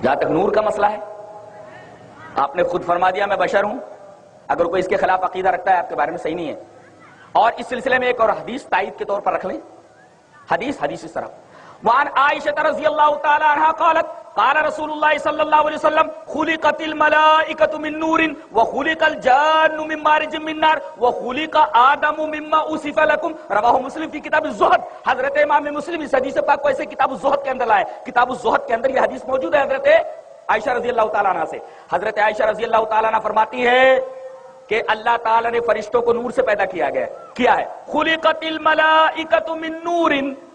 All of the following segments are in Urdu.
جہاں تک نور کا مسئلہ ہے، آپ نے خود فرما دیا میں بشر ہوں، اگر کوئی اس کے خلاف عقیدہ رکھتا ہے آپ کے بارے میں صحیح نہیں ہے. اور اس سلسلے میں ایک اور حدیث تائید کے طور پر رکھ لیں. حدیث اس طرح وعن عائشہ رضی اللہ تعالی عنہا قالت قال رسول اللہ صلی اللہ علیہ وسلم خلقت الملائکۃ من نور وخلق الجان من مارج من نار وخلق آدم مما اوصف لكم رواہ مسلم فی کتاب الزہد. حضرت امام مسلم اس حدیث پاک کو ایسے کتاب الزہد کے اندر لائے. کتاب الزہد کے اندر یہ حدیث موجود ہے حضرت عائشہ رضی اللہ تعالیٰ عنہ سے. حضرت عائشہ رضی اللہ تعالیٰ عنہ فرماتی ہے کہ اللہ تعالیٰ نے فرشتوں کو نور سے پیدا کیا ہے. خلقت الملائکۃ من نور،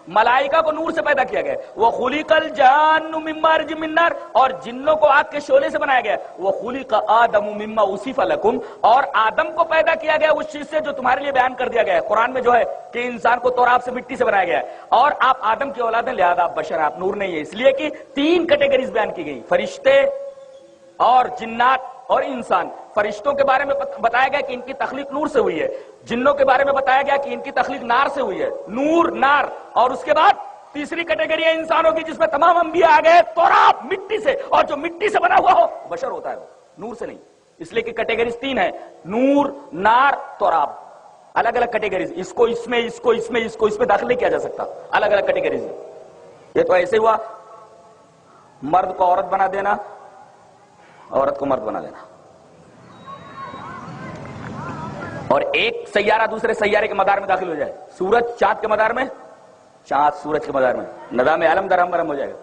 ملائکہ کو نور سے پیدا کیا گیا. وخلق الجان من مارج من نار، اور جنوں کو آگ کے شعلے سے بنایا گیا. وخلق آدم مما اوصف لكم، اور آدم کو پیدا کیا گیا اس چیز سے جو تمہارے لیے بیان کر دیا گیا ہے قرآن میں جو ہے کہ انسان کو تراب سے مٹی سے بنایا گیا ہے، اور آپ آدم کی اولاد ہیں لہذا آپ بشر، آپ نور نہیں ہے. اس لیے کہ 3 کیٹیگریز بیان کی گئی، فرشتے اور جنات اور انسان. فرشتوں کے بارے میں بتایا گیا کہ ان کی تخلیق نور سے ہوئی ہے، جنوں کے بارے میں بتایا گیا کہ ان کی تخلیق نار سے ہوئی ہے، نور نار. اور اس کے بعد تیسری کیٹیگری ہے انسانوں کی جس میں تمام انبیاء آ گئے تراب مٹی سے، اور جو مٹی سے بنا ہوا ہو بشر ہوتا ہے، وہ نور سے نہیں. اس لیے کہ کیٹیگریز 3 ہیں، نور، نار، تراب. الگ الگ کیٹیگریز، اس کو اس میں، اس کو اس میں، اس کو اس میں داخل نہیں کیا جا سکتا. الگ الگ کیٹیگریز. یہ تو ایسے ہوا مرد کو عورت بنا دینا، عورت کو مرد بنا دینا، اور ایک سیارہ دوسرے سیارے کے مدار میں داخل ہو جائے. سورج چاند کے مدار میں، چاند سورج کے مدار میں، نظام عالم درہم برہم ہو جائے گا.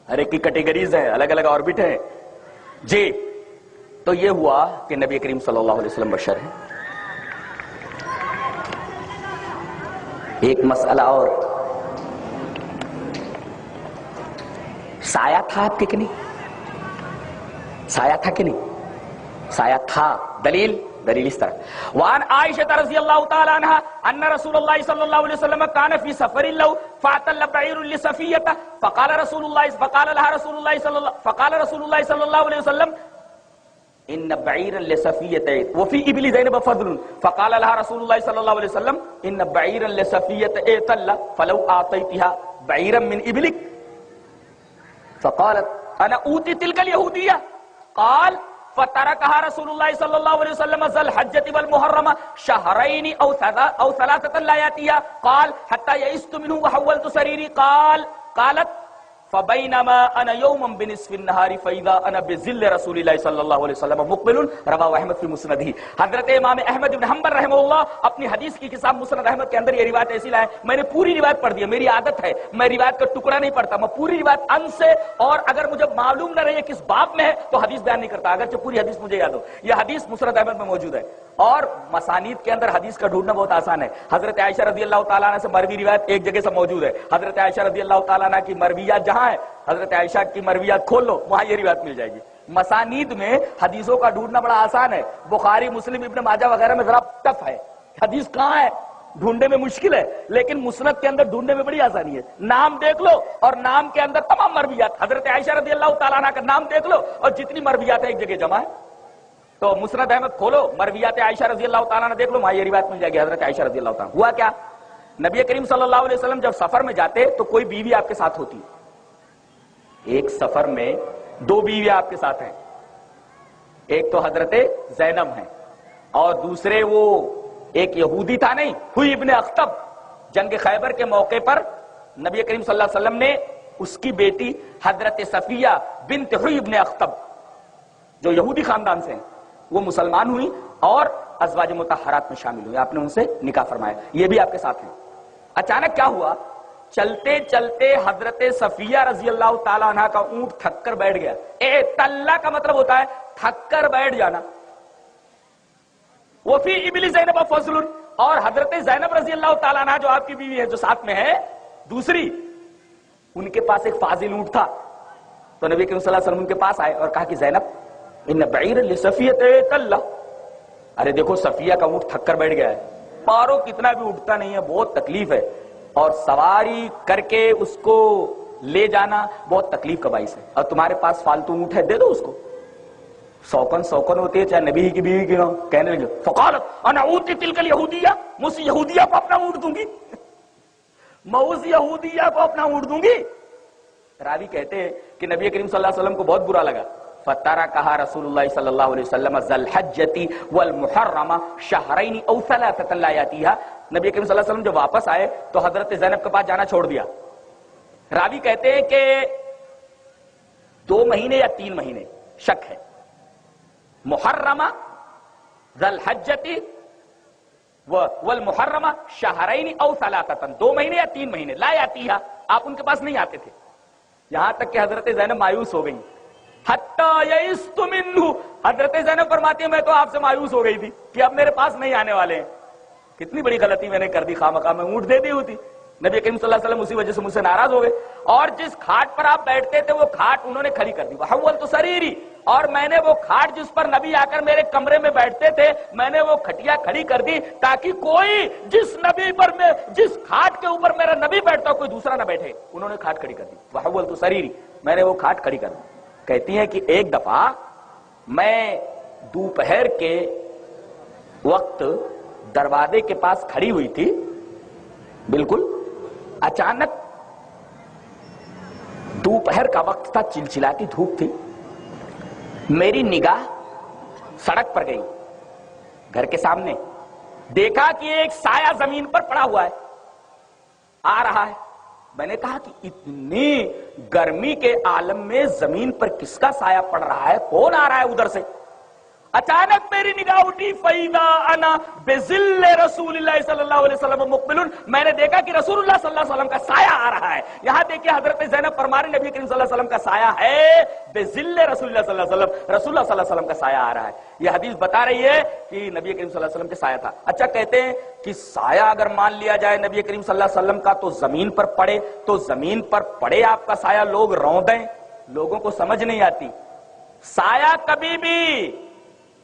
ہر ایک کی کیٹیگریز ہیں، الگ الگ آربٹ ہیں جی. تو یہ ہوا کہ نبی کریم صلی اللہ علیہ وسلم بشر ہیں. ایک مسئلہ اور، سایہ تھا آپ کے کہ نہیں؟ سایہ تھا کہ نہیں؟ سایہ تھا. دلیل اس طرح وعن عائشہ رضی اللہ تعالی عنہ ان رسول اللہ صلی اللہ علیہ وسلم كان في سفر له فاتل بعير لصفیہ فقال رسول لها رسول الله صلی اللہ علیہ وسلم ان بعيرا لصفیہ وفي ابل زینب فضل فقال لها رسول الله صلی اللہ علیہ وسلم ان بعيرا لصفیہ تل فلو اعطيتها بعيرا من ابلك فقالت انا اوتی تلك اليهودیہ قال فتركها رسول الله صلى الله عليه وسلم ذا الحجة والمحرم شهرين او 3 لا ياتيها قال حتى يئست منه وحولت سريري قالت فبينما انا يوما بنصف النهار فاذا انا بظل رسول الله صلى الله عليه وسلم مقبل رواه احمد في مسنده. حضرت امام احمد بن حنبل رحمہ اللہ اپنی حدیث کی کتاب مسند احمد کے اندر یہ روایت ایسی لائے. میں نے پوری روایت پڑھ دی ہے، میری عادت ہے میں روایت کا ٹکڑا نہیں پڑھتا، میں پوری روایت ان سے، اور اگر مجھے معلوم نہ رہے کس باب میں ہے تو حدیث بیان نہیں کرتا اگرچہ پوری حدیث مجھے یاد ہو. یہ حدیث مسند احمد میں موجود ہے، اور مسانید کے اندر حدیث کا ڈھونڈنا بہت آسان ہے. حضرت عائشہ رضی اللہ تعالیٰ عنہ سے مروی روایت ایک جگہ سے موجود ہے. حضرت عائشہ رضی اللہ تعالیٰ عنہ کی مرویات جہاں ہے، حضرت عائشہ کی مرویات کھول لو وہاں یہ روایت مل جائے گی. مسانید میں حدیثوں کا ڈھونڈنا بڑا آسان ہے. بخاری، مسلم، ابن ماجہ وغیرہ میں ذرا ٹف ہے، حدیث کہاں ہے ڈھونڈنے میں مشکل ہے، لیکن مسند کے اندر ڈھونڈنے میں بڑی آسانی ہے. نام دیکھ لو اور نام کے اندر تمام مرویات، حضرت عائشہ رضی اللہ تعالیٰ عنہ کا نام دیکھ لو اور جتنی مرویات ہیں ایک جگہ جمع ہے. تو مسند احمد کھولو، مرویات عائشہ رضی اللہ تعالیٰ عنہ دیکھ لو، وہاں یہ روایت مل جائے گی. حضرت عائشہ رضی اللہ تعالیٰ. ہوا کیا، نبی کریم صلی اللہ علیہ وسلم جب سفر میں جاتے تو کوئی بیوی آپ کے ساتھ ہوتی. ایک سفر میں 2 بیویاں آپ کے ساتھ ہیں، ایک تو حضرت زینب ہیں اور دوسرے وہ ایک یہودی تھا نہیں، ہوئی ابن اخطب. جنگ خیبر کے موقع پر نبی کریم صلی اللہ علیہ وسلم نے اس کی بیٹی حضرت صفیہ بنت ہوئی ابن اخطب جو یہودی خاندان سے ہیں وہ مسلمان ہوئی اور ازواج مطہرات میں شامل ہوئی، آپ نے ان سے نکاح فرمایا. یہ بھی آپ کے ساتھ ہیں. اچانک کیا ہوا، چلتے چلتے حضرت صفیہ رضی اللہ تعالیٰ عنہ کا اونٹ تھک کر بیٹھ گیا. تلّا کا مطلب ہوتا ہے تھک کر بیٹھ جانا. وفی ابل زینب فضل، اور حضرت زینب رضی اللہ تعالیٰ عنہ جو آپ کی بیوی ہے جو ساتھ میں ہے دوسری، ان کے پاس ایک فاضل اونٹ تھا. تو نبی کریم صلی اللہ علیہ وسلم ان کے پاس آئے اور کہا کہ زینب ان بعیر لصفیہ تلّا، ارے دیکھو صفیہ کا اونٹ تھک کر بیٹھ گیا ہے، پارو کتنا بھی اٹھتا نہیں ہے، بہت تکلیف ہے، اور سواری کر کے اس کو لے جانا بہت تکلیف کا باعث ہے، اور تمہارے پاس فالتو اونٹ ہے دے دو اس کو. سوکن ہوتی ہے چاہے نبی کی بیوی کی ہو. کہنے لگے فقالت انا اوتی تلک الیہودیہ، میں اس یہودیہ کو اپنا اونٹ دوں گی، میں اس یہودیہ کو اپنا اونٹ دوں گی. راوی کہتے ہیں کہ نبی کریم صلی اللہ علیہ وسلم کو بہت برا لگا. فَتَرَكَهَا رسول اللہ صلی اللہ علیہ وسلم ذَا الْحَجَّةِ وَالْمُحَرَّمَ شَهْرَيْنِ أَوْ ثَلَاثَةً لَا يَأْتِيهَا. نبی کریم صلی اللہ علیہ وسلم جب واپس آئے تو حضرت زینب کے پاس جانا چھوڑ دیا. راوی کہتے ہیں کہ 2 مہینے یا 3 مہینے شک ہے. محرمہ ذا الحجتی والمحرمہ شہرین او ثلاثۃ، 2 مہینے یا 3 مہینے. لا یاتیہا، آپ ان کے پاس نہیں آتے تھے. یہاں تک کہ حضرت زینب مایوس ہو گئی. حتی یئست منہ، حضرت زینب فرماتی ہے میں تو آپ سے مایوس ہو گئی تھی کہ اب میرے پاس نہیں آنے والے ہیں. کتنی بڑی غلطی میں نے کر دی، خواہ میں اونٹ دے دی ہوتی. نبی کریم صلی اللہ علیہ وسلم اسی وجہ سے مجھ سے ناراض ہو گئے. اور جس کھاٹ پر آپ بیٹھتے تھے وہ کھاٹ انہوں نے کھڑی کر دی. وحولت سریری، اور میں نے وہ کھاٹ جس پر نبی آ کر میرے کمرے میں بیٹھتے تھے میں نے وہ کھٹیا کھڑی کر دی تاکہ کوئی جس کھاٹ کے اوپر میرا نبی بیٹھتا کوئی دوسرا نہ بیٹھے. انہوں نے کھاٹ کھڑی کر دی. وحولت سریری، میں نے وہ کھاٹ کھڑی کر دی. کہتی ہیں کہ ایک دفعہ میں دوپہر کے وقت دروازے کے پاس کھڑی ہوئی تھی، بالکل اچانک دوپہر کا وقت تھا، چلچلاتی دھوپ تھی، میری نگاہ سڑک پر گئی، گھر کے سامنے دیکھا کہ ایک سایہ زمین پر پڑا ہوا ہے، آ رہا ہے. میں نے کہا کہ اتنی گرمی کے عالم میں زمین پر کس کا سایہ پڑ رہا ہے، کون آ رہا ہے ادھر سے؟ اچانک میری نگاہ اٹھی، فَإِذَا أَنَا بِظِلِّ رَسُولِ اللَّهِ صلی اللہ علیہ وسلم مُقْبِلٌ، میں نے دیکھا کہ رسول اللہ صلی اللہ علیہ وسلم کا سایہ آ رہا ہے. یہاں دیکھیں حضرت زینب فرما رہی نبی کریم صلی اللہ علیہ وسلم کا سایہ ہے بِظِلِّ رسول اللہ صلی اللہ علیہ وسلم، رسول اللہ صلی اللہ علیہ وسلم کا سایہ آ رہا ہے. یہ حدیث بتا رہی ہے کہ نبی کریم صلی اللہ علیہ وسلم کے سایہ تھا. اچھا کہتے ہیں کہ سایہ اگر مان لیا جائے نبی کریم صلی اللہ علیہ وسلم کا تو زمین پر پڑے، تو زمین پر پڑے آپ کا سایہ لوگ روندیں، لوگوں کو سمجھ نہیں آتی. سایہ کبھی بھی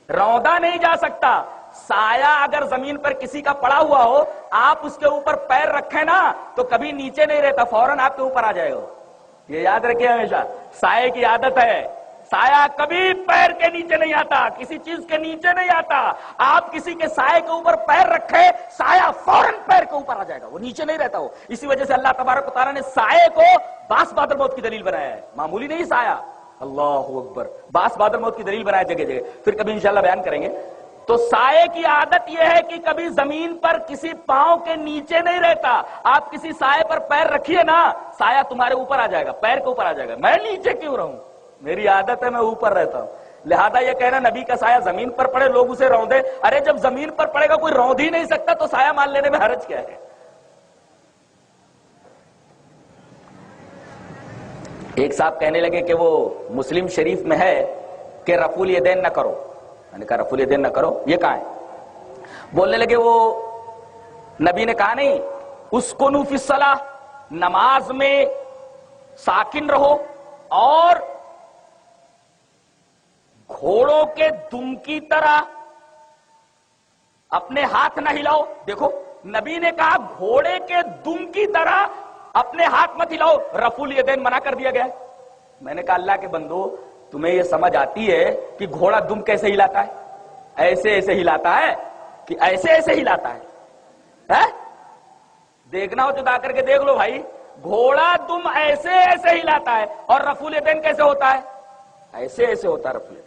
روندا نہیں جا سکتا. سایہ اگر زمین پر کسی کا پڑا ہوا ہو، آپ اس کے اوپر پیر رکھیں نا تو کبھی نیچے نہیں رہتا، فوراً آپ کے اوپر آ جائے گا. یہ یاد رکھیں ہمیشہ، سایہ کی عادت ہے. سایہ کبھی پیر کے نیچے نہیں آتا، کسی چیز کے نیچے نہیں آتا. آپ کسی کے سائے کے اوپر پیر رکھیں، سایہ فوراً پیر کے اوپر آ جائے گا، وہ نیچے نہیں رہتا. وہ اسی وجہ سے اللہ تبارک و تعالیٰ نے سائے کو باس بادل موت کی دلیل بنایا ہے، معمولی نہیں سایہ. اللہ اکبر، باس بادل موت کی دلیل بنایا جگہ جگہ، پھر کبھی انشاءاللہ بیان کریں گے. تو سائے کی عادت یہ ہے کہ کبھی زمین پر کسی پاؤں کے نیچے نہیں رہتا. آپ کسی سائے پر پیر رکھیے نا، سایہ تمہارے اوپر آ جائے گا، پیر کے اوپر آ جائے گا. میں نیچے کیوں رہوں، میری عادت ہے میں اوپر رہتا ہوں. لہذا یہ کہنا نبی کا سایہ زمین پر پڑے لوگ اسے روندے، ارے جب زمین پر پڑے گا کوئی روند ہی نہیں سکتا تو سایہ مان لینے میں حرج کیا ہے؟ ایک صاحب کہنے لگے کہ وہ مسلم شریف میں ہے کہ رفع الیدین نہ کرو. میں نے کہا رفع الیدین نہ کرو، یہ کہاں ہے؟ بولنے لگے وہ نبی نے کہا نہیں، اسکنوا فی الصلاۃ، نماز میں ساکن رہو اور گھوڑوں کے دم کی طرح اپنے ہاتھ نہ ہلاؤ. دیکھو نبی نے کہا گھوڑے کے دم کی طرح اپنے ہاتھ مت ہلاؤ، رفع الیدین منع کر دیا گیا. میں نے کہا اللہ کے بندو تمہیں یہ سمجھ آتی ہے کہ گھوڑا دم کیسے ہلاتا ہے؟ ایسے ایسے ہلاتا ہے کہ ایسے ایسے ہلاتا ہے؟ دیکھنا ہو تو جا کر کے دیکھ لو بھائی، گھوڑا دم ایسے ایسے ہلاتا ہے اور رفع الیدین کیسے ہوتا ہے؟ ایسے ایسے ہوتا ہے رفع الیدین.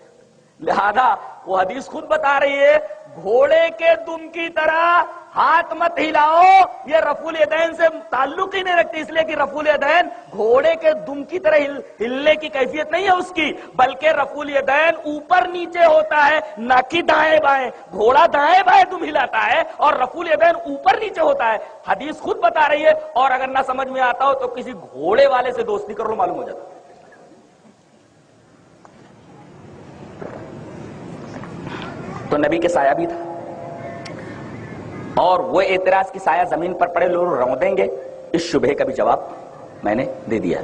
لہذا وہ حدیث خود بتا رہی ہے گھوڑے کے دم کی طرح ہاتھ مت ہلاؤ. یہ رفع الیدین سے تعلق ہی نہیں رکھتی، اس لیے کہ رفع الیدین گھوڑے کے دم کی طرح ہلنے کی کیفیت نہیں ہے اس کی، بلکہ رفع الیدین اوپر نیچے ہوتا ہے، نہ کہ دائیں بائیں. گھوڑا دائیں بائیں دم ہلاتا ہے اور رفع الیدین اوپر نیچے ہوتا ہے. حدیث خود بتا رہی ہے. اور اگر نہ سمجھ میں آتا ہو تو کسی گھوڑے والے سے دوستی کر لو، معلوم ہو جاتا. تو نبی کے سایہ بھی تھا، اور وہ اعتراض کی سایہ زمین پر پڑے لوگ روندیں گے، اس شبہے کا بھی جواب میں نے دے دیا.